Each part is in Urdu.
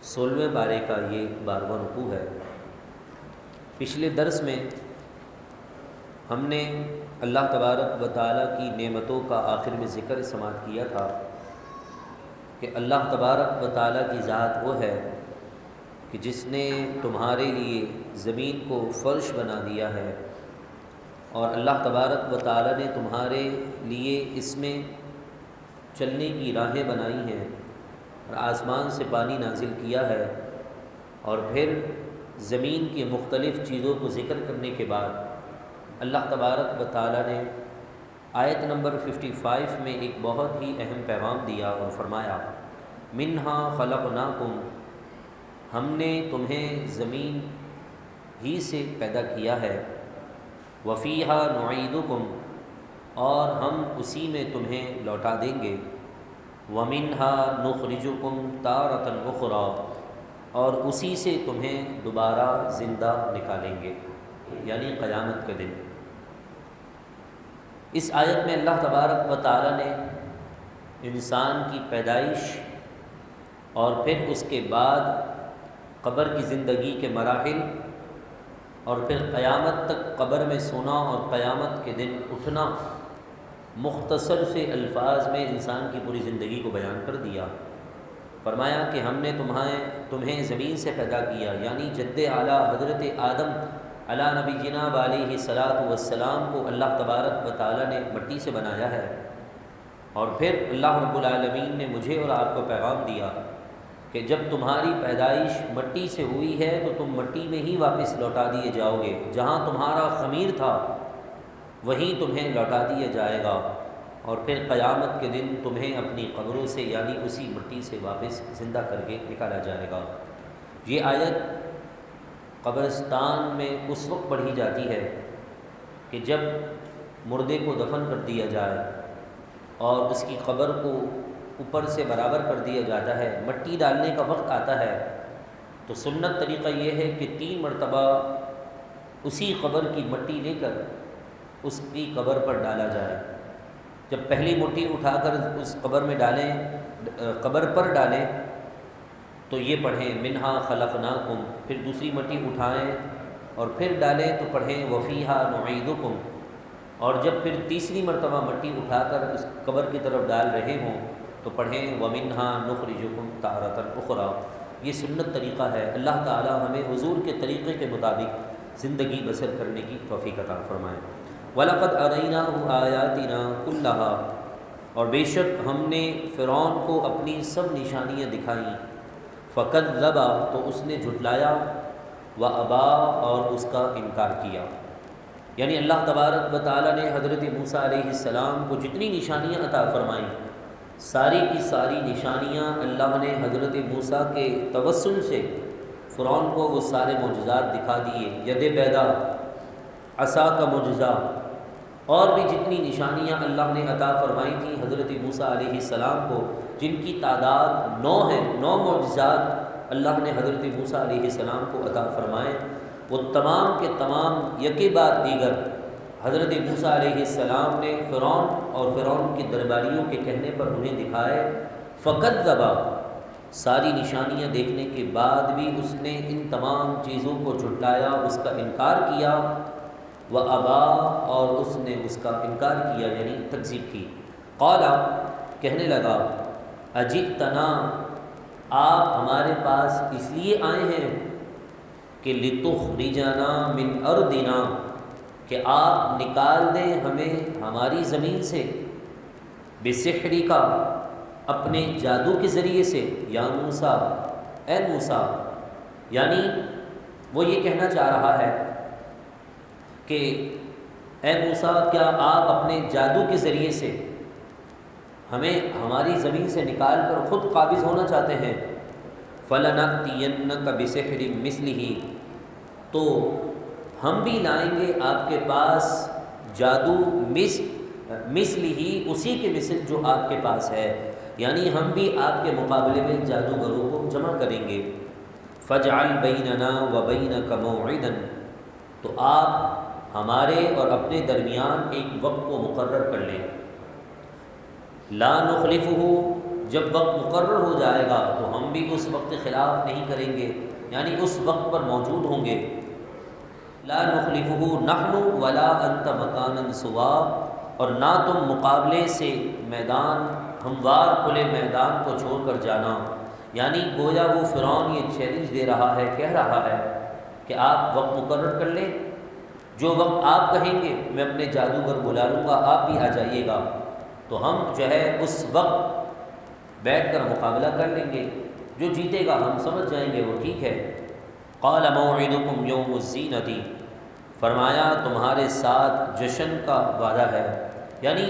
16ویں پارے کا یہ 12واں رکوع ہے۔ پچھلے درس میں ہم نے اللہ تبارک و تعالیٰ کی نعمتوں کا آخر میں ذکر سماعت کیا تھا کہ اللہ تبارک و تعالیٰ کی ذات وہ ہے کہ جس نے تمہارے لیے زمین کو فرش بنا دیا ہے، اور اللہ تبارک و تعالیٰ نے تمہارے لیے اس میں چلنے کی راہیں بنائی ہیں، اور آسمان سے پانی نازل کیا ہے۔ اور پھر زمین کی مختلف چیزوں کو ذکر کرنے کے بعد اللہ تبارک و تعالیٰ نے آیت نمبر 55 میں ایک بہت ہی اہم پیغام دیا اور فرمایا، منہا خلقناکم، ہم نے تمہیں زمین ہی سے پیدا کیا ہے، وفیہا نعیدکم، اور ہم اسی میں تمہیں لوٹا دیں گے، ومنہا نخرجکم تارۃ اخری، اور اسی سے تمہیں دوبارہ زندہ نکالیں گے، یعنی قیامت کے دن۔ اس آیت میں اللہ تبارک و تعالیٰ نے انسان کی پیدائش اور پھر اس کے بعد قبر کی زندگی کے مراحل اور پھر قیامت تک قبر میں سونا اور قیامت کے دن اٹھنا، مختصر سے الفاظ میں انسان کی پوری زندگی کو بیان کر دیا۔ فرمایا کہ ہم نے تمہیں زمین سے پیدا کیا، یعنی جد اعلیٰ حضرت آدم علیٰ نبی جناب علیہ الصلاۃ والسلام کو اللہ تبارک و تعالیٰ نے مٹی سے بنایا ہے، اور پھر اللہ رب العالمین نے مجھے اور آپ کو پیغام دیا کہ جب تمہاری پیدائش مٹی سے ہوئی ہے تو تم مٹی میں ہی واپس لوٹا دیے جاؤ گے، جہاں تمہارا خمیر تھا وہیں تمہیں لوٹا دیا جائے گا، اور پھر قیامت کے دن تمہیں اپنی قبروں سے یعنی اسی مٹی سے واپس زندہ کر کے نکالا جائے گا۔ یہ آیت قبرستان میں اس وقت پڑھی جاتی ہے کہ جب مردے کو دفن کر دیا جائے اور اس کی قبر کو اوپر سے برابر کر دیا جاتا ہے، مٹی ڈالنے کا وقت آتا ہے، تو سنت طریقہ یہ ہے کہ 3 مرتبہ اسی قبر کی مٹی لے کر اس کی قبر پر ڈالا جائے۔ جب پہلی مٹی اٹھا کر اس قبر میں ڈالیں، قبر پر ڈالیں، تو یہ پڑھیں منہا خلقناکم، پھر دوسری مٹی اٹھائیں اور پھر ڈالیں تو پڑھیں وفیہا نعیدکم، اور جب پھر تیسری مرتبہ مٹی اٹھا کر اس قبر کی طرف ڈال رہے ہوں تو پڑھیں ومنہا نخرجکم تارۃ اخری۔ یہ سنت طریقہ ہے۔ اللہ تعالی ہمیں حضور کے طریقے کے مطابق زندگی بسر کرنے کی توفیق عطا فرمائے۔ وَلَقَدْ أَرَيْنَاهُ آيَاتِنَا كُلَّهَا، اور بے شک ہم نے فرعون کو اپنی سب نشانیاں دکھائیں، فَكَذَّبَ، تو اس نے جھٹلایا، وَأَبَى، اور اس کا انکار کیا۔ یعنی اللہ تبارک و تعالیٰ نے حضرت موسیٰ علیہ السلام کو جتنی نشانیاں عطا فرمائیں، ساری کی ساری نشانیاں اللہ نے حضرت موسیٰ کے توسل سے فرعون کو وہ سارے معجزات دکھا دیے، ید بیضا، عصا کا معجزہ، اور بھی جتنی نشانیاں اللہ نے عطا فرمائی تھیں حضرت موسیٰ علیہ السلام کو، جن کی تعداد 9 ہے، 9 معجزات اللہ نے حضرت موسیٰ علیہ السلام کو عطا فرمائے، وہ تمام کے تمام یکے بعد دیگر حضرت موسیٰ علیہ السلام نے فرعون اور فرعون کے درباریوں کے کہنے پر انہیں دکھائے۔ فَكَذَّبَ، ساری نشانیاں دیکھنے کے بعد بھی اس نے ان تمام چیزوں کو جھٹلایا، اس کا انکار کیا، وَأَبَى، اور اس نے اس کا انکار کیا یعنی تکذیب کی۔ قال، کہنے لگا، اجئتنا، آپ ہمارے پاس اس لیے آئے ہیں کہ لتخرجنا من ارضنا، کہ آپ نکال دیں ہمیں ہماری زمین سے، بسحرک، اپنے جادو کے ذریعے سے، یا موسیٰ، اے موسیٰ، یعنی وہ یہ کہنا چاہ رہا ہے کہ اے موسیٰ، کیا آپ اپنے جادو کے ذریعے سے ہمیں ہماری زمین سے نکال کر خود قابض ہونا چاہتے ہیں؟ فَلَنَأْتِيَنَّكَ بِسِحْرٍ مِثْلِهِ، تو ہم بھی لائیں گے آپ کے پاس جادو مثلہ، اسی کے مثل جو آپ کے پاس ہے، یعنی ہم بھی آپ کے مقابلے میں جادوگروں کو جمع کریں گے۔ فَاجْعَلْ بَيْنَنَا وَبَيْنَكَ مَوْعِدًا، تو آپ ہمارے اور اپنے درمیان ایک وقت کو مقرر کر لیں، لا نخلفہ، جب وقت مقرر ہو جائے گا تو ہم بھی اس وقت خلاف نہیں کریں گے، یعنی اس وقت پر موجود ہوں گے۔ لا نخلفہ نحن ولا انت مکانا سوا، اور نہ تم مقابلے سے میدان ہموار کھلے میدان کو چھوڑ کر جانا، یعنی گویا وہ فرعون یہ چیلنج دے رہا ہے، کہہ رہا ہے کہ آپ وقت مقرر کر لیں، جو وقت آپ کہیں گے میں اپنے جادوگر بلا لوں گا، آپ بھی آ جائیے گا، تو ہم جو ہے اس وقت بیٹھ کر مقابلہ کر لیں گے، جو جیتے گا ہم سمجھ جائیں گے وہ ٹھیک ہے۔ قال موعدکم یوم الزینۃ، فرمایا تمہارے ساتھ جشن کا وعدہ ہے، یعنی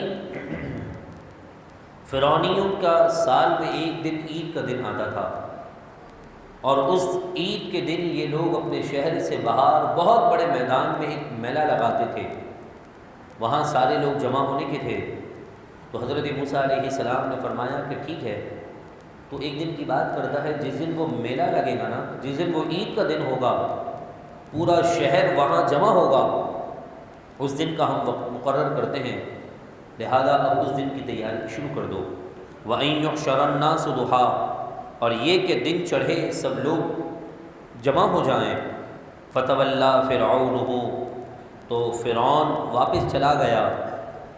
فرعونیوں کا سال میں ایک دن عید کا دن آتا تھا، اور اس عید کے دن یہ لوگ اپنے شہر سے باہر بہت بڑے میدان میں ایک میلہ لگاتے تھے، وہاں سارے لوگ جمع ہونے کے تھے۔ تو حضرت موسیٰ علیہ السلام نے فرمایا کہ ٹھیک ہے، تو ایک دن کی بات کرتا ہے، جس دن وہ میلہ لگے گا نا، جس دن وہ عید کا دن ہوگا، پورا شہر وہاں جمع ہوگا، اس دن کا ہم وقت مقرر کرتے ہیں، لہذا اب اس دن کی تیاری شروع کر دو۔ وَأَن يُحْشَرَ النَّاسُ ضُحًى، اور یہ کہ دن چڑھے سب لوگ جمع ہو جائیں۔ فَتَوَلَّىٰ فِرْعَوْنُ، تو فرعون واپس چلا گیا،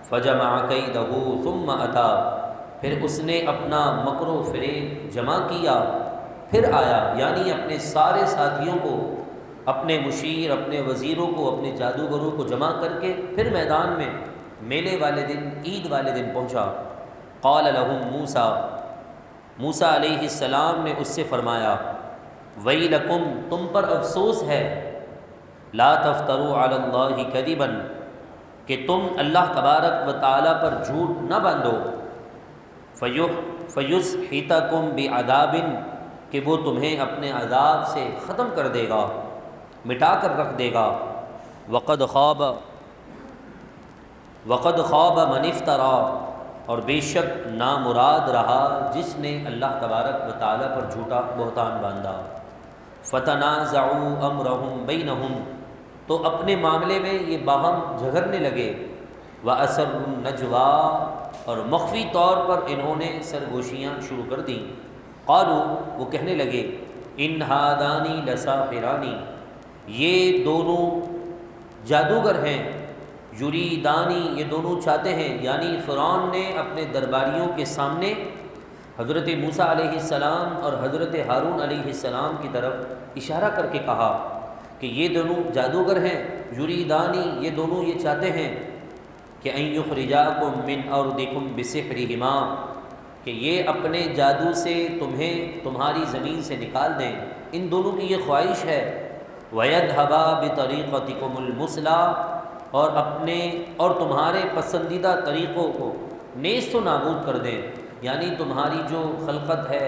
فَجَمَعَ كَيْدَهُ ثُمَّ أَتَىٰ، پھر اس نے اپنا مکر و فریب جمع کیا، پھر آیا، یعنی اپنے سارے ساتھیوں کو، اپنے مشیر، اپنے وزیروں کو، اپنے جادوگروں کو جمع کر کے پھر میدان میں میلے والے دن، عید والے دن پہنچا۔ قال لهم موسیٰ، موسیٰ علیہ السلام نے اس سے فرمایا، ویلکم، تم پر افسوس ہے، لا تفتروا علی اللہ کذبا، کہ تم اللہ تبارک و تعالیٰ پر جھوٹ نہ باندھو، فیسحتکم بعذاب، کہ وہ تمہیں اپنے عذاب سے ختم کر دے گا، مٹا کر رکھ دے گا۔ وقد خواب من افترا، اور بے شک نامراد رہا جس نے اللہ تبارک و تعالیٰ پر جھوٹا بہتان باندھا۔ فتنازعوا امرهم بینہم، تو اپنے معاملے میں یہ باہم جھگڑنے لگے۔ واسروا النجوى، اور مخفی طور پر انہوں نے سرگوشیاں شروع کر دیں۔ قالوا، وہ کہنے لگے، ان ھذان لساحران، یہ دونوں جادوگر ہیں، یریدانی، یہ دونوں چاہتے ہیں، یعنی فرعون نے اپنے درباریوں کے سامنے حضرت موسیٰ علیہ السلام اور حضرت ہارون علیہ السلام کی طرف اشارہ کر کے کہا کہ یہ دونوں جادوگر ہیں، یریدانی، یہ دونوں یہ چاہتے ہیں کہ ان یخرجاکم من ارضکم بسحرہما، کہ یہ اپنے جادو سے تمہیں تمہاری زمین سے نکال دیں، ان دونوں کی یہ خواہش ہے۔ وَيَذْهَبَا بِطَرِيقَتِكُمُ الْمُثْلَىٰ، اور اپنے اور تمہارے پسندیدہ طریقوں کو نیست و نابود کر دیں، یعنی تمہاری جو خلقت ہے،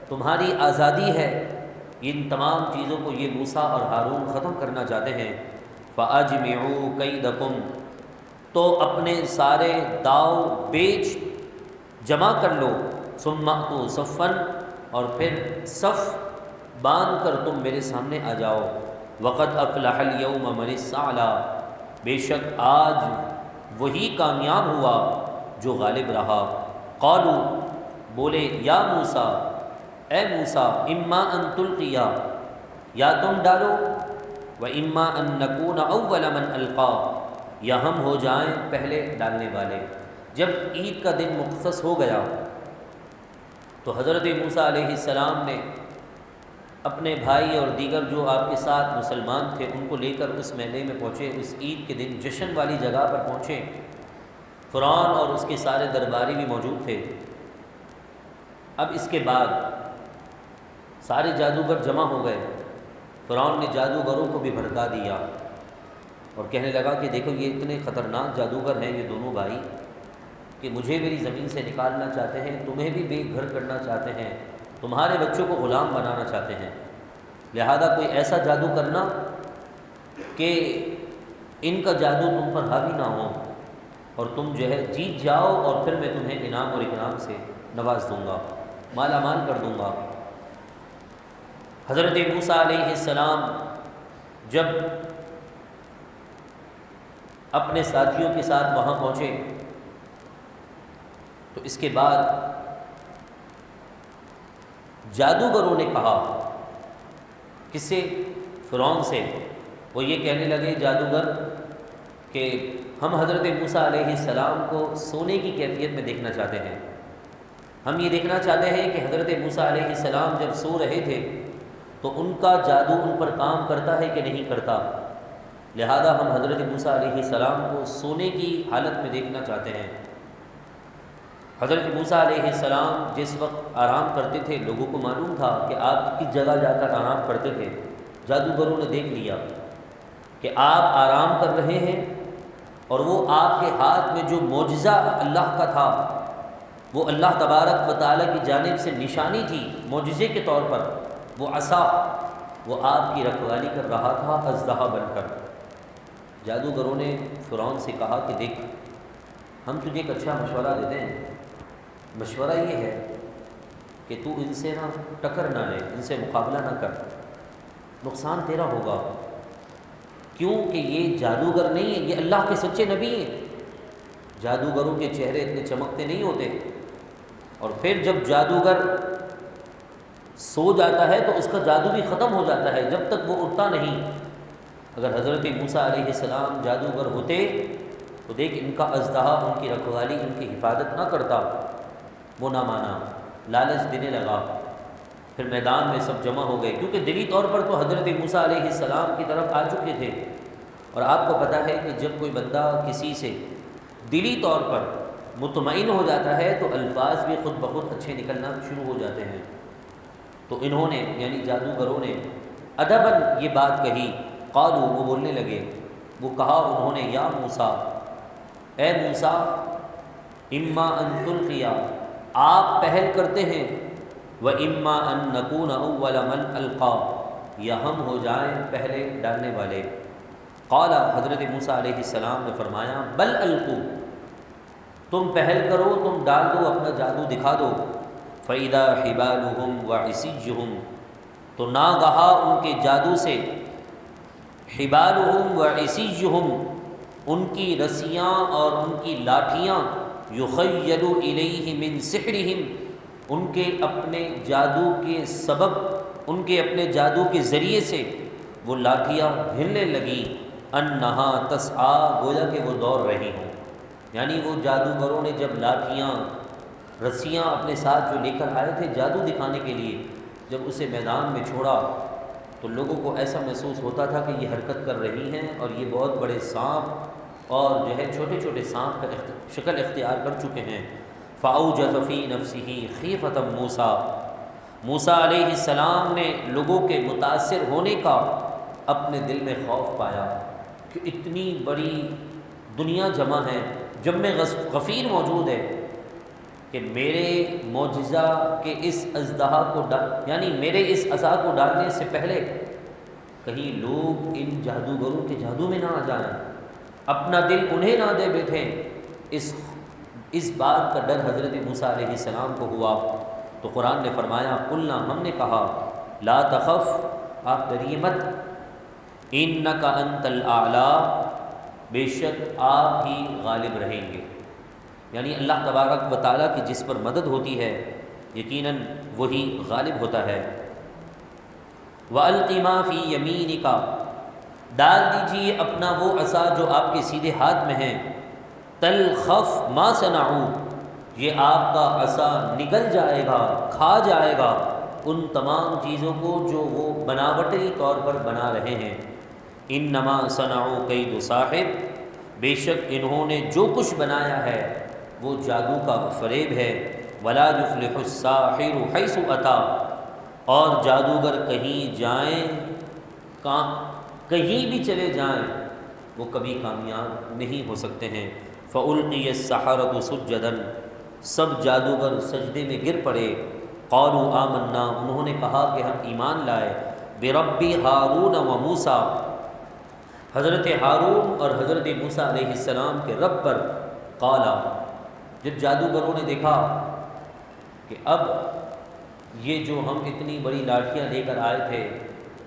تمہاری آزادی ہے، ان تمام چیزوں کو یہ موسیٰ اور ہارون ختم کرنا چاہتے ہیں۔ فَأَجْمِعُوا كَيْدَكُمْ، تو اپنے سارے داؤ بیچ جمع کر لو، ثُمَّ أْتُوا صَفًّا، اور پھر صف باندھ کر تم میرے سامنے آ جاؤ۔ وَقَدْ أَفْلَحَ الْيَوْمَ مَنِ اسْتَعْلَىٰ، بے شک آج وہی کامیاب ہوا جو غالب رہا۔ قالوا، بولے، یا موسیٰ، اے موسیٰ، اما ان تلقیا، یا تم ڈالو، و اما ان نکون اول من القا، یا ہم ہو جائیں پہلے ڈالنے والے۔ جب عید کا دن مختص ہو گیا تو حضرت موسیٰ علیہ السلام نے اپنے بھائی اور دیگر جو آپ کے ساتھ مسلمان تھے ان کو لے کر اس میلے میں پہنچے، اس عید کے دن جشن والی جگہ پر پہنچے۔ فرعون اور اس کے سارے درباری بھی موجود تھے۔ اب اس کے بعد سارے جادوگر جمع ہو گئے، فرعون نے جادوگروں کو بھی بھڑکا دیا اور کہنے لگا کہ دیکھو یہ اتنے خطرناک جادوگر ہیں یہ دونوں بھائی کہ مجھے میری زمین سے نکالنا چاہتے ہیں، تمہیں بھی بے گھر کرنا چاہتے ہیں، تمہارے بچوں کو غلام بنانا چاہتے ہیں، لہذا کوئی ایسا جادو کرنا کہ ان کا جادو تم پر حاوی نہ ہو اور تم جو ہے جیت جاؤ، اور پھر میں تمہیں انعام اور اکرام سے نواز دوں گا، مالا مال کر دوں گا۔ حضرت موسیٰ علیہ السلام جب اپنے ساتھیوں کے ساتھ وہاں پہنچے تو اس کے بعد جادوگروں نے کہا، کس سے؟ فرعون سے۔ وہ یہ کہنے لگے جادوگر کہ ہم حضرت موسیٰ علیہ السلام کو سونے کی کیفیت میں دیکھنا چاہتے ہیں، ہم یہ دیکھنا چاہتے ہیں کہ حضرت موسیٰ علیہ السلام جب سو رہے تھے تو ان کا جادو ان پر کام کرتا ہے کہ نہیں کرتا، لہذا ہم حضرت موسیٰ علیہ السلام کو سونے کی حالت میں دیکھنا چاہتے ہیں۔ حضرت موسیٰ علیہ السلام جس وقت آرام کرتے تھے لوگوں کو معلوم تھا کہ آپ کس جگہ جا کر آرام کرتے تھے۔ جادوگروں نے دیکھ لیا کہ آپ آرام کر رہے ہیں اور وہ آپ کے ہاتھ میں جو معجزہ اللہ کا تھا وہ اللہ تبارک و تعالیٰ کی جانب سے نشانی تھی معجزے کے طور پر، وہ عصا، وہ آپ کی رکھوالی کر رہا تھا اژدہا بن کر۔ جادوگروں نے فرعون سے کہا کہ دیکھ، ہم تجھے ایک اچھا مشورہ دیتے ہیں، مشورہ یہ ہے کہ تو ان سے نہ ٹکر نہ لے، ان سے مقابلہ نہ کر، نقصان تیرا ہوگا، کیونکہ یہ جادوگر نہیں ہے، یہ اللہ کے سچے نبی ہیں۔ جادوگروں کے چہرے اتنے چمکتے نہیں ہوتے، اور پھر جب جادوگر سو جاتا ہے تو اس کا جادو بھی ختم ہو جاتا ہے جب تک وہ اٹھتا نہیں۔ اگر حضرت موسیٰ علیہ السلام جادوگر ہوتے تو دیکھ ان کا اژدہا ان کی رکھوالی ان کی حفاظت نہ کرتا۔ وہ نہ مانا، لالچ دینے لگا، پھر میدان میں سب جمع ہو گئے، کیونکہ دلی طور پر تو حضرت موسیٰ علیہ السلام کی طرف آ چکے تھے۔ اور آپ کو پتہ ہے کہ جب کوئی بندہ کسی سے دلی طور پر مطمئن ہو جاتا ہے تو الفاظ بھی خود بخود اچھے نکلنا شروع ہو جاتے ہیں۔ تو انہوں نے یعنی جادوگروں نے ادباً یہ بات کہی، قالوا، وہ بولنے لگے، وہ کہا انہوں نے، یا موسیٰ، اے موسیٰ، اما ان تلقی، آپ پہل کرتے ہیں، وَإِمَّا أَن نَّكُونَ أَوَّلَ مَنْ أَلْقَىٰ، یا ہم ہو جائیں پہلے ڈالنے والے۔ قال، حضرت موسیٰ علیہ السلام نے فرمایا، بل القوا، تم پہل کرو، تم ڈال دو، اپنا جادو دکھا دو۔ فَإِذَا حِبَالُهُمْ وَعِصِيُّهُمْ، تو ناگہا ان کے جادو سے، حِبَالُهُمْ وَعِصِيُّهُمْ، ان کی رسیاں اور ان کی لاٹھیاں، يُخَيَّلُ إِلَيْهِ مِن سِحْرِهِمْ، ان کے اپنے جادو کے سبب، ان کے اپنے جادو کے ذریعے سے وہ لاٹھیاں ہلنے لگی، انہا تسعیٰ، گویا کہ وہ دوڑ رہی ہوں۔ یعنی وہ جادوگروں نے جب لاٹھیاں، رسیاں اپنے ساتھ جو لے کر آئے تھے جادو دکھانے کے لیے، جب اسے میدان میں چھوڑا تو لوگوں کو ایسا محسوس ہوتا تھا کہ یہ حرکت کر رہی ہیں اور یہ بہت بڑے سانپ اور جو ہے چھوٹے چھوٹے سانپ کا شکل اختیار کر چکے ہیں۔ فَأَوْجَسَ فِي نَفْسِهِ خِیفَةً مُوسیٰ، موسیٰ علیہ السلام نے لوگوں کے متاثر ہونے کا اپنے دل میں خوف پایا کہ اتنی بڑی دنیا جمع ہے، جمع غفیر موجود ہے، کہ میرے معجزہ کے اس اژدہا کو یعنی میرے اس عصا کو ڈالنے سے پہلے کہیں لوگ ان جادوگروں کے جادو میں نہ آ جائیں، اپنا دل انہیں نہ دے بیٹھیں۔ اس بات کا ڈر حضرت موسیٰ علیہ السلام کو ہوا تو قرآن نے فرمایا، قلنا، ہم نے کہا، لا تخف، آپ ڈریے مت، انک انت الاعلی، بے شک آپ ہی غالب رہیں گے۔ یعنی اللہ تبارک و تعالیٰ کی جس پر مدد ہوتی ہے یقیناً وہی غالب ہوتا ہے۔ وَأَلْقِ مَا فِي يَمِينِكَ، ڈال دیجیے اپنا وہ عصا جو آپ کے سیدھے ہاتھ میں ہے، تلخف ما صنعوا، یہ آپ کا عصا نگل جائے گا، کھا جائے گا ان تمام چیزوں کو جو وہ بناوٹی طور پر بنا رہے ہیں۔ انما صنعوا کید ساحر، بے شک انہوں نے جو کچھ بنایا ہے وہ جادو کا فریب ہے۔ ولا یفلح الساحر حیث اتی، اور جادوگر کہیں جائیں، کہیں بھی چلے جائیں وہ کبھی کامیاب نہیں ہو سکتے ہیں۔ فَأُلْقِيَ السَّحَرَةُ سُجَّدًا، سب جادوگر سجدے میں گر پڑے۔ قَالُوا آمَنَّا، انہوں نے کہا کہ ہم ایمان لائے، بِرَبِّ ہارون وَمُوسَىٰ، حضرت ہارون اور حضرت موسیٰ علیہ السلام کے رب پر۔ قالا، جب جادوگروں نے دیکھا کہ اب یہ جو ہم اتنی بڑی لاٹھیاں لے کر آئے تھے،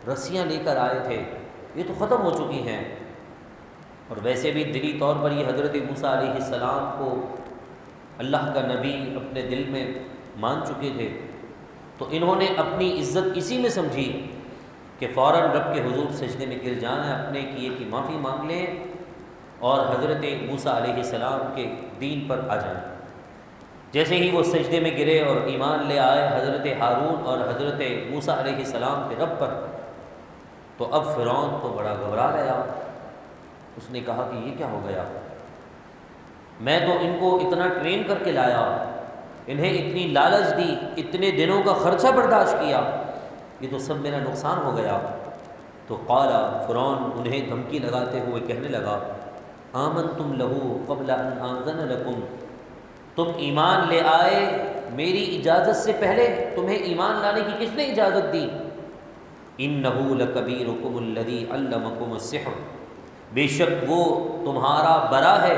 رسیاں لے کر آئے تھے، یہ تو ختم ہو چکی ہیں، اور ویسے بھی دلی طور پر یہ حضرت موسیٰ علیہ السلام کو اللہ کا نبی اپنے دل میں مان چکے تھے، تو انہوں نے اپنی عزت اسی میں سمجھی کہ فوراً رب کے حضور سجدے میں گر جائیں، اپنے کیے کی معافی مانگ لیں اور حضرت موسیٰ علیہ السلام کے دین پر آ جائیں۔ جیسے ہی وہ سجدے میں گرے اور ایمان لے آئے حضرت ہارون اور حضرت موسیٰ علیہ السلام کے رب پر، تو اب فرعون تو بڑا گھبرا گیا۔ اس نے کہا کہ یہ کیا ہو گیا، میں تو ان کو اتنا ٹرین کر کے لایا، انہیں اتنی لالچ دی، اتنے دنوں کا خرچہ برداشت کیا، یہ تو سب میرا نقصان ہو گیا۔ تو قال، فرعون انہیں دھمکی لگاتے ہوئے کہنے لگا، آمنتم لہو قبل ان آذن لکم، تم ایمان لے آئے میری اجازت سے پہلے، تمہیں ایمان لانے کی کس نے اجازت دی؟ انہ لکبیرکم الذی علمکم السحر، بے شک وہ تمہارا بڑا ہے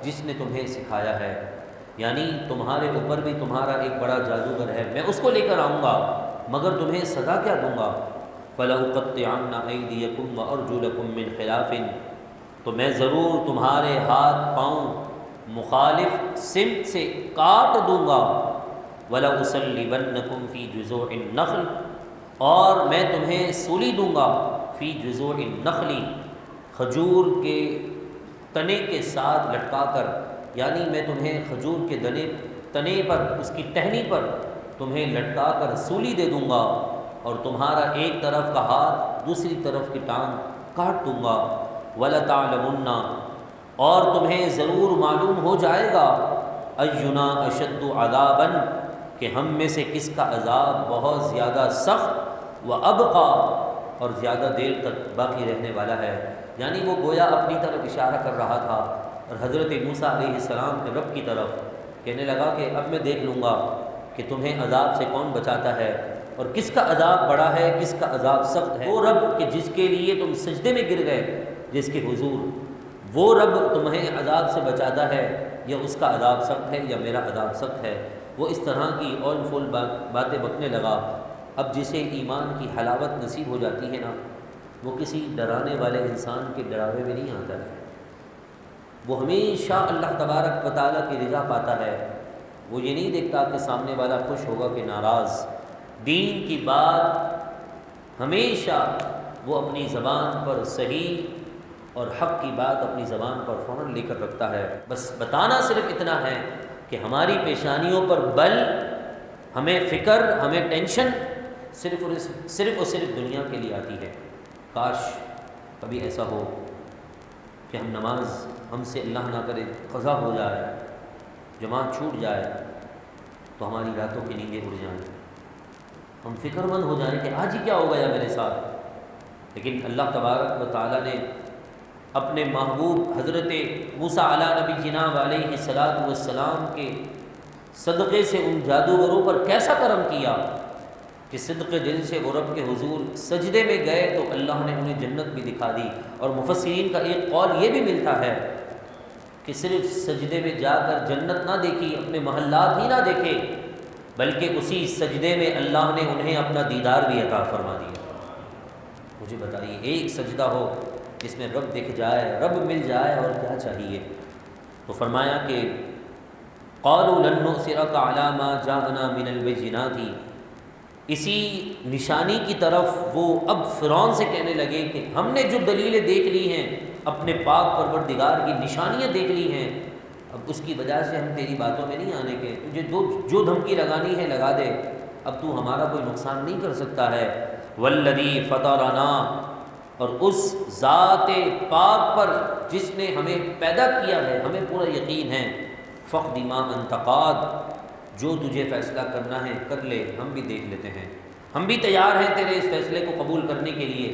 جس نے تمہیں سکھایا ہے، یعنی تمہارے اوپر بھی تمہارا ایک بڑا جادوگر ہے، میں اس کو لے کر آؤں گا، مگر تمہیں سزا کیا دوں گا؟ فَلَأُقَطِّعَنَّ أَيْدِيَكُمْ وَأَرْجُلَكُمْ مِنْ خِلَافٍ، تو میں ضرور تمہارے ہاتھ پاؤں مخالف سمت سے کاٹ دوں گا، وَلَأُصَلِّبَنَّكُمْ فِي جُذُوعِ النَّخْلِ، اور میں تمہیں سولی دوں گا، فی جذوع النخل، کھجور کے تنے کے ساتھ لٹکا کر، یعنی میں تمہیں کھجور کے تنے پر، اس کی ٹہنی پر تمہیں لٹکا کر سولی دے دوں گا، اور تمہارا ایک طرف کا ہاتھ دوسری طرف کی ٹانگ کاٹ دوں گا، وَلَتَعْلَمُنَّ، اور تمہیں ضرور معلوم ہو جائے گا، أَيُّنَا أَشَدُّ عَذَابًا، کہ ہم میں سے کس کا عذاب بہت زیادہ سخت، وَأَبْقَى، اور زیادہ دیر تک باقی رہنے والا ہے۔ یعنی وہ گویا اپنی طرف اشارہ کر رہا تھا اور حضرت موسیٰ علیہ السلام کے رب کی طرف کہنے لگا کہ اب میں دیکھ لوں گا کہ تمہیں عذاب سے کون بچاتا ہے اور کس کا عذاب بڑا ہے، کس کا عذاب سخت ہے۔ وہ رب کہ جس کے لیے تم سجدے میں گر گئے، جس کے حضور، وہ رب تمہیں عذاب سے بچاتا ہے، یا اس کا عذاب سخت ہے یا میرا عذاب سخت ہے۔ وہ اس طرح کی اول فول باتیں بکنے لگا۔ اب جسے ایمان کی حلاوت نصیب ہو جاتی ہے نا، وہ کسی ڈرانے والے انسان کے ڈراوے میں نہیں آتا ہے، وہ ہمیشہ اللہ تبارک و تعالیٰ کی رضا پاتا ہے۔ وہ یہ نہیں دیکھتا کہ سامنے والا خوش ہوگا کہ ناراض، دین کی بات ہمیشہ وہ اپنی زبان پر صحیح اور حق کی بات اپنی زبان پر فوراً لے کر رکھتا ہے۔ بس بتانا صرف اتنا ہے کہ ہماری پیشانیوں پر بل، ہمیں فکر، ہمیں ٹینشن صرف اور صرف دنیا کے لیے آتی ہے۔ کاش کبھی ایسا ہو کہ ہم نماز ہم سے اللہ نہ کرے قضا ہو جائے، جماعت چھوٹ جائے، تو ہماری راتوں کی نیندیں اڑ جائیں، ہم فکر مند ہو جائیں کہ آج ہی کیا ہو گیا میرے ساتھ۔ لیکن اللہ تبارک و تعالیٰ نے اپنے محبوب حضرت موسیٰ علیہ نبی جناب علیہ الصلاۃ والسلام کے صدقے سے ان جادوگروں پر کیسا کرم کیا کہ صدق دل سے وہ رب کے حضور سجدے میں گئے تو اللہ نے انہیں جنت بھی دکھا دی۔ اور مفسرین کا ایک قول یہ بھی ملتا ہے کہ صرف سجدے میں جا کر جنت نہ دیکھی، اپنے محلات ہی نہ دیکھے، بلکہ اسی سجدے میں اللہ نے انہیں اپنا دیدار بھی عطا فرما دیا۔ مجھے بتائیے ایک سجدہ ہو جس میں رب دکھ جائے، رب مل جائے، اور کیا چاہیے؟ تو فرمایا کہ قالوا لن نؤثرك على ما جاءنا من البينات، اسی نشانی کی طرف وہ اب فرعون سے کہنے لگے کہ ہم نے جو دلیلیں دیکھ لی ہیں، اپنے پاک پروردگار کی نشانیاں دیکھ لی ہیں، اب اس کی وجہ سے ہم تیری باتوں میں نہیں آنے کے، تجھے جو دھمکی لگانی ہے لگا دے، اب تو ہمارا کوئی نقصان نہیں کر سکتا ہے۔ والذی فطرنا، اور اس ذات پاک پر جس نے ہمیں پیدا کیا ہے، ہمیں پورا یقین ہے۔ فقد ما انت قاد، جو تجھے فیصلہ کرنا ہے کر لے، ہم بھی دیکھ لیتے ہیں، ہم بھی تیار ہیں تیرے اس فیصلے کو قبول کرنے کے لیے،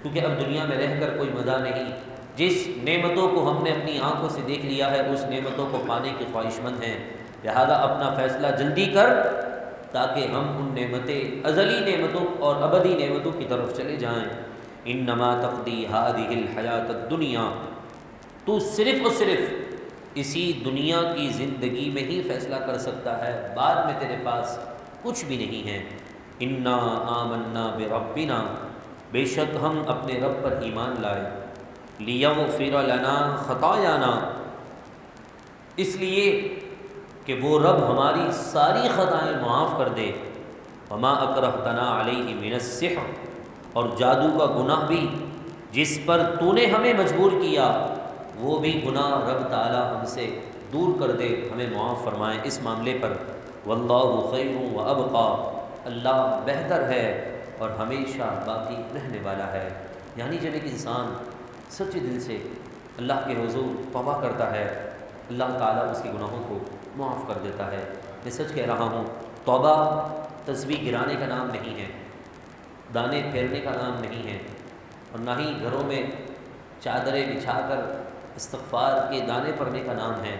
کیونکہ اب دنیا میں رہ کر کوئی مزہ نہیں۔ جس نعمتوں کو ہم نے اپنی آنکھوں سے دیکھ لیا ہے، اس نعمتوں کو پانے کے خواہش مند ہیں، لہذا اپنا فیصلہ جلدی کر تاکہ ہم ان ازلی نعمتوں اور ابدی نعمتوں کی طرف چلے جائیں۔ انما تقضی ہذہ الحیات الدنیا، تو صرف اور صرف اسی دنیا کی زندگی میں ہی فیصلہ کر سکتا ہے، بعد میں تیرے پاس کچھ بھی نہیں ہے۔ انا آمنا بربنا، بے شک ہم اپنے رب پر ایمان لائے، لیغفر لنا خطایانا، اس لیے کہ وہ رب ہماری ساری خطائیں معاف کر دے، وما اکرہتنا علیہ من السحر، اور جادو کا گناہ بھی جس پر تو نے ہمیں مجبور کیا، وہ بھی گناہ رب تعالی ہم سے دور کر دے، ہمیں معاف فرمائے اس معاملے پر۔ واللہ خیر و ابقا، اللہ بہتر ہے اور ہمیشہ باقی رہنے والا ہے۔ یعنی جب ایک انسان سچے دل سے اللہ کے حضور توبہ کرتا ہے، اللہ تعالیٰ اس کے گناہوں کو معاف کر دیتا ہے۔ میں سچ کہہ رہا ہوں، توبہ تسبیح گرانے کا نام نہیں ہے، دانے پھیرنے کا نام نہیں ہے، اور نہ ہی گھروں میں چادریں بچھا کر استغفار کے دانے پڑھنے کا نام ہے،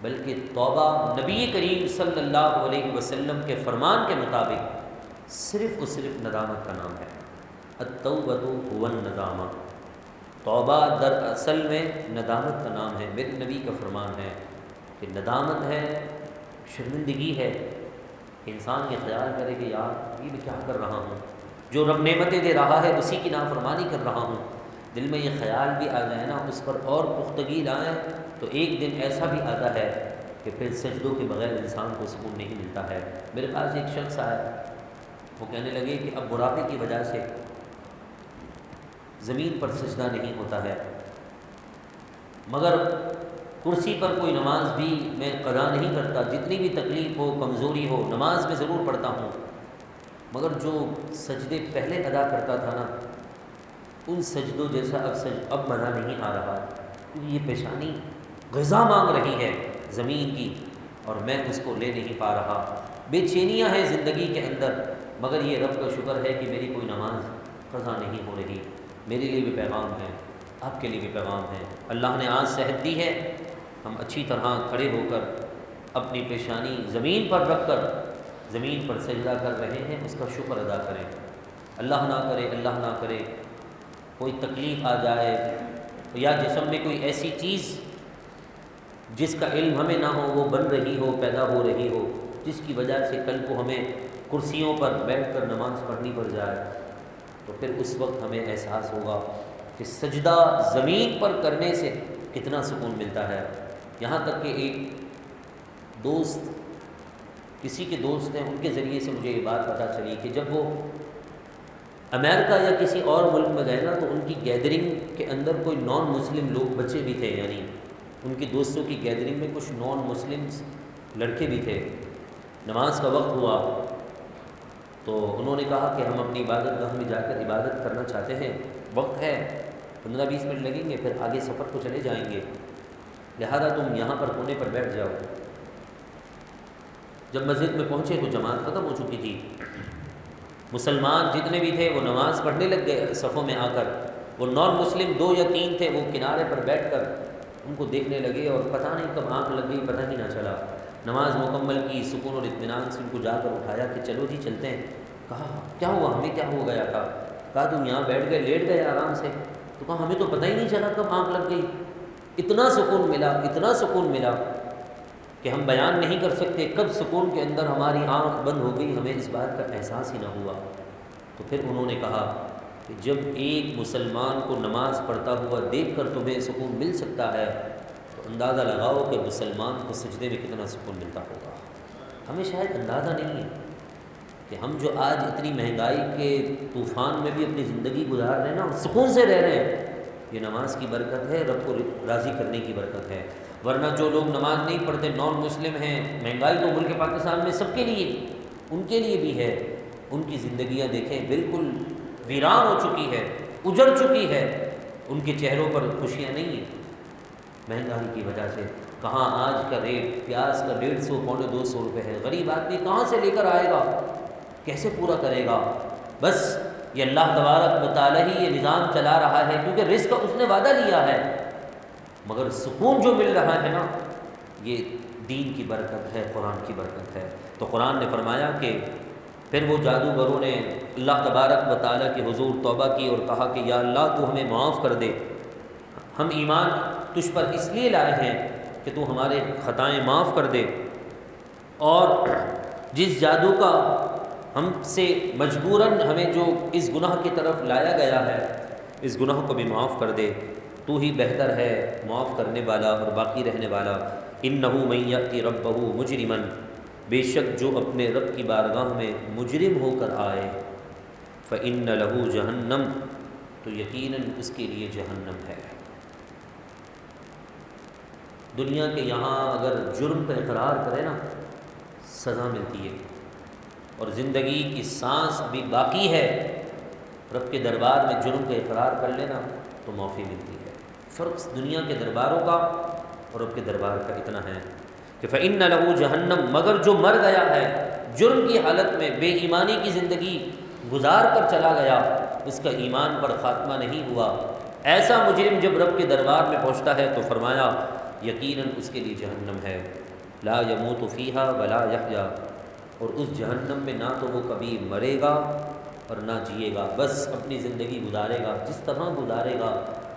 بلکہ توبہ نبی کریم صلی اللہ علیہ وسلم کے فرمان کے مطابق صرف و صرف ندامت کا نام ہے۔ التوبۃ هو الندامہ، توبہ دراصل میں ندامت کا نام ہے۔ میرے نبی کا فرمان ہے کہ ندامت ہے، شرمندگی ہے کہ انسان یہ خیال کرے کہ یار یہ میں کیا کر رہا ہوں، جو رب نعمتیں دے رہا ہے اسی کی نافرمانی کر رہا ہوں۔ دل میں یہ خیال بھی آ جائے نا، اس پر اور پختگی لائیں، تو ایک دن ایسا بھی آتا ہے کہ پھر سجدوں کے بغیر انسان کو سکون نہیں ملتا ہے۔ میرے پاس ایک شخص آیا، وہ کہنے لگے کہ اب بڑھاپے کی وجہ سے زمین پر سجدہ نہیں ہوتا ہے، مگر کرسی پر کوئی نماز بھی میں قضا نہیں کرتا، جتنی بھی تکلیف ہو کمزوری ہو نماز میں ضرور پڑھتا ہوں، مگر جو سجدے پہلے ادا کرتا تھا نا، ان سجدوں جیسا اب مزہ نہیں آ رہا، کیونکہ یہ پیشانی غذا مانگ رہی ہے زمین کی اور میں اس کو لے نہیں پا رہا۔ بے چینیاں ہیں زندگی کے اندر، مگر یہ رب کا شکر ہے کہ میری کوئی نماز قضا نہیں ہو رہی۔ میرے لیے بھی پیغام ہے، آپ کے لیے بھی پیغام ہے۔ اللہ نے آج صحت دی ہے، ہم اچھی طرح کھڑے ہو کر اپنی پیشانی زمین پر رکھ کر زمین پر سجدہ کر رہے ہیں، اس کا شکر ادا کریں۔ اللہ نہ کرے کوئی تکلیف آ جائے یا جسم میں کوئی ایسی چیز جس کا علم ہمیں نہ ہو وہ بن رہی ہو، پیدا ہو رہی ہو، جس کی وجہ سے کل کو ہمیں کرسیوں پر بیٹھ کر نماز پڑھنی پڑ جائے، تو پھر اس وقت ہمیں احساس ہوگا کہ سجدہ زمین پر کرنے سے کتنا سکون ملتا ہے۔ یہاں تک کہ ایک دوست، کسی کے دوست ہیں، ان کے ذریعے سے مجھے یہ بات پتہ چلی کہ جب وہ امریکہ یا کسی اور ملک میں گئے نا، تو ان کی گیدرنگ کے اندر کوئی نان مسلم لوگ بچے بھی تھے، یعنی ان کی دوستوں کی گیدرنگ میں کچھ نان مسلم لڑکے بھی تھے۔ نماز کا وقت ہوا تو انہوں نے کہا کہ ہم اپنی عبادت گاہ میں جا کر عبادت کرنا چاہتے ہیں، وقت ہے 15-20 منٹ لگیں گے، پھر آگے سفر کو چلے جائیں گے، لہذا تم یہاں پر کونے پر بیٹھ جاؤ۔ جب مسجد میں پہنچے تو جماعت ختم ہو چکی تھی، مسلمان جتنے بھی تھے وہ نماز پڑھنے لگ گئے صفوں میں آ کر، وہ نان مسلم 2 یا 3 تھے، وہ کنارے پر بیٹھ کر ان کو دیکھنے لگے اور پتہ نہیں کب آنکھ لگ گئی، پتہ ہی نہ چلا۔ نماز مکمل کی، سکون اور اطمینان سے ان کو جا کر اٹھایا کہ چلو جی چلتے ہیں۔ کہا کیا ہوا، ہمیں کیا ہو گیا تھا؟ کہا تم یہاں بیٹھ گئے، لیٹ گئے آرام سے۔ تو کہا ہمیں تو پتہ ہی نہیں چلا کب آنکھ لگ گئی، اتنا سکون ملا کہ ہم بیان نہیں کر سکتے کب سکون کے اندر ہماری آنکھ بند ہو گئی، ہمیں اس بات کا احساس ہی نہ ہوا۔ تو پھر انہوں نے کہا کہ جب ایک مسلمان کو نماز پڑھتا ہوا دیکھ کر تمہیں سکون مل سکتا ہے، تو اندازہ لگاؤ کہ مسلمان کو سجدے میں کتنا سکون ملتا ہوگا۔ ہمیں شاید اندازہ نہیں ہے کہ ہم جو آج اتنی مہنگائی کے طوفان میں بھی اپنی زندگی گزار رہے ہیں نا اور سکون سے رہ رہے ہیں، یہ نماز کی برکت ہے، رب کو راضی کرنے کی برکت ہے۔ ورنہ جو لوگ نماز نہیں پڑھتے، نان مسلم ہیں، مہنگائی تو ملک پاکستان میں سب کے لیے، ان کے لیے بھی ہے، ان کی زندگیاں دیکھیں بالکل ویران ہو چکی ہے، اجڑ چکی ہے، ان کے چہروں پر خوشیاں نہیں ہیں مہنگائی کی وجہ سے۔ کہاں آج کا ریٹ پیاز کا 150 پونے 200 روپے ہے، غریب آدمی کہاں سے لے کر آئے گا، کیسے پورا کرے گا؟ بس یہ اللہ تبارک و تعالیٰ ہی یہ نظام چلا رہا ہے، کیونکہ رزق اس نے وعدہ لیا ہے، مگر سکون جو مل رہا ہے نا، یہ دین کی برکت ہے، قرآن کی برکت ہے۔ تو قرآن نے فرمایا کہ پھر وہ جادوگروں نے اللہ تبارک و تعالیٰ کے حضور توبہ کی اور کہا کہ یا اللہ تو ہمیں معاف کر دے، ہم ایمان تجھ پر اس لیے لائے ہیں کہ تو ہمارے خطائیں معاف کر دے، اور جس جادو کا ہم سے مجبوراً ہمیں جو اس گناہ کی طرف لایا گیا ہے، اس گناہ کو بھی معاف کر دے، تو ہی بہتر ہے معاف کرنے والا اور باقی رہنے والا۔ انہ من یأتی ربہ مجرما، بے شک جو اپنے رب کی بارگاہ میں مجرم ہو کر آئے فإن لہ جہنم، تو یقیناً اس کے لیے جہنم ہے۔ دنیا کے یہاں اگر جرم کا اقرار کرے نا سزا ملتی ہے، اور زندگی کی سانس ابھی باقی ہے، رب کے دربار میں جرم کا اقرار کر لینا تو معافی ملتی ہے۔ فرق دنیا کے درباروں کا اور رب کے دربار کا اتنا ہے کہ فإن لہ جہنم، مگر جو مر گیا ہے جرم کی حالت میں، بے ایمانی کی زندگی گزار کر چلا گیا، اس کا ایمان پر خاتمہ نہیں ہوا، ایسا مجرم جب رب کے دربار میں پہنچتا ہے تو فرمایا یقیناً اس کے لیے جہنم ہے، لا یموت فیہا ولا یحیا، اور اس جہنم میں نہ تو وہ کبھی مرے گا اور نہ جیے گا، بس اپنی زندگی گزارے گا، جس طرح گزارے گا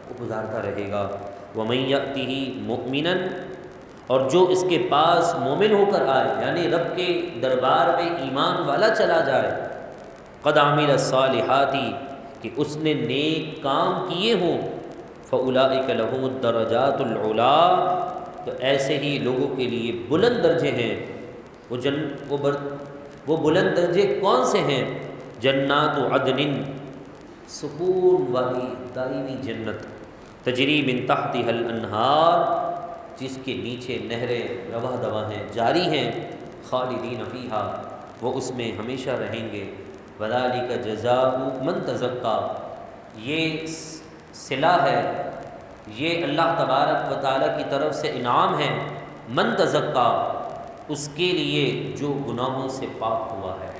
وہ گزارتا رہے گا۔ وَمَن یأتہ مؤمنا، اور جو اس کے پاس مومن ہو کر آئے، یعنی رب کے دربار میں ایمان والا چلا جائے، قد عمل الصالحات، کہ اس نے نیک کام کیے ہوں، فأولئک لهم الدرجات العلی، تو ایسے ہی لوگوں کے لیے بلند درجے ہیں۔ وہ بلند درجے کون سے ہیں؟ جنات عدن، سکون والی دائمی جنت، تجری من تحتها الانہار، جس کے نیچے نہریں رواں دواں ہیں، جاری ہیں، خالدین فیہا، وہ اس میں ہمیشہ رہیں گے۔ وذالک جزاء من تزکیٰ، یہ صلہ ہے، یہ اللہ تبارک و تعالیٰ کی طرف سے انعام ہے، من تزکیٰ، اس کے لیے جو گناہوں سے پاک ہوا ہے،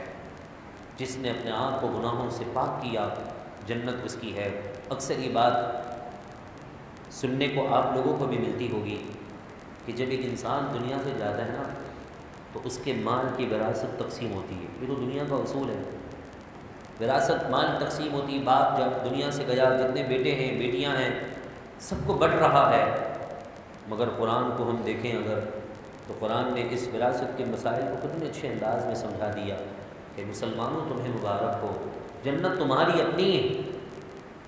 جس نے اپنے آپ کو گناہوں سے پاک کیا، جنت اس کی ہے۔ اکثر یہ بات سننے کو آپ لوگوں کو بھی ملتی ہوگی کہ جب ایک انسان دنیا سے جاتا ہے نا تو اس کے مال کی وراثت تقسیم ہوتی ہے، یہ تو دنیا کا اصول ہے، وراثت مال تقسیم ہوتی ہے۔ باپ جب دنیا سے گیا، جتنے بیٹے ہیں بیٹیاں ہیں سب کو بٹ رہا ہے، مگر قرآن کو ہم دیکھیں اگر تو قرآن نے اس وراثت کے مسائل کو کتنے اچھے انداز میں سمجھا دیا کہ مسلمانوں تمہیں مبارک ہو، جنت تمہاری اپنی ہے،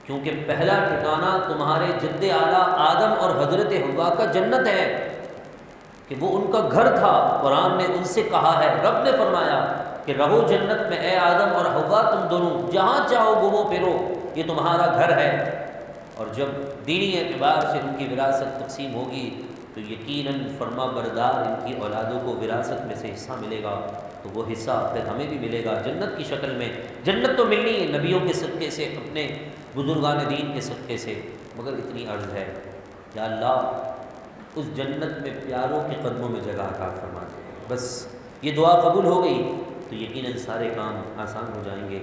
کیونکہ پہلا ٹھکانہ تمہارے جد اعلیٰ آدم اور حضرت حوا کا جنت ہے، کہ وہ ان کا گھر تھا۔ قرآن نے ان سے کہا ہے، رب نے فرمایا کہ رہو جنت میں اے آدم اور حوا، تم دونوں جہاں چاہو گھومو پھرو، یہ تمہارا گھر ہے۔ اور جب دینی اعتبار سے ان کی وراثت تقسیم ہوگی تو یقیناً فرما بردار ان کی اولادوں کو وراثت میں سے حصہ ملے گا، تو وہ حصہ پھر ہمیں بھی ملے گا جنت کی شکل میں۔ جنت تو ملنی ہے نبیوں کے صدقے سے، اپنے بزرگان دین کے صدقے سے، مگر اتنی عرض ہے یا اللہ اس جنت میں پیاروں کے قدموں میں جگہ عطا فرما دے۔ بس یہ دعا قبول ہو گئی تو یقیناً سارے کام آسان ہو جائیں گے۔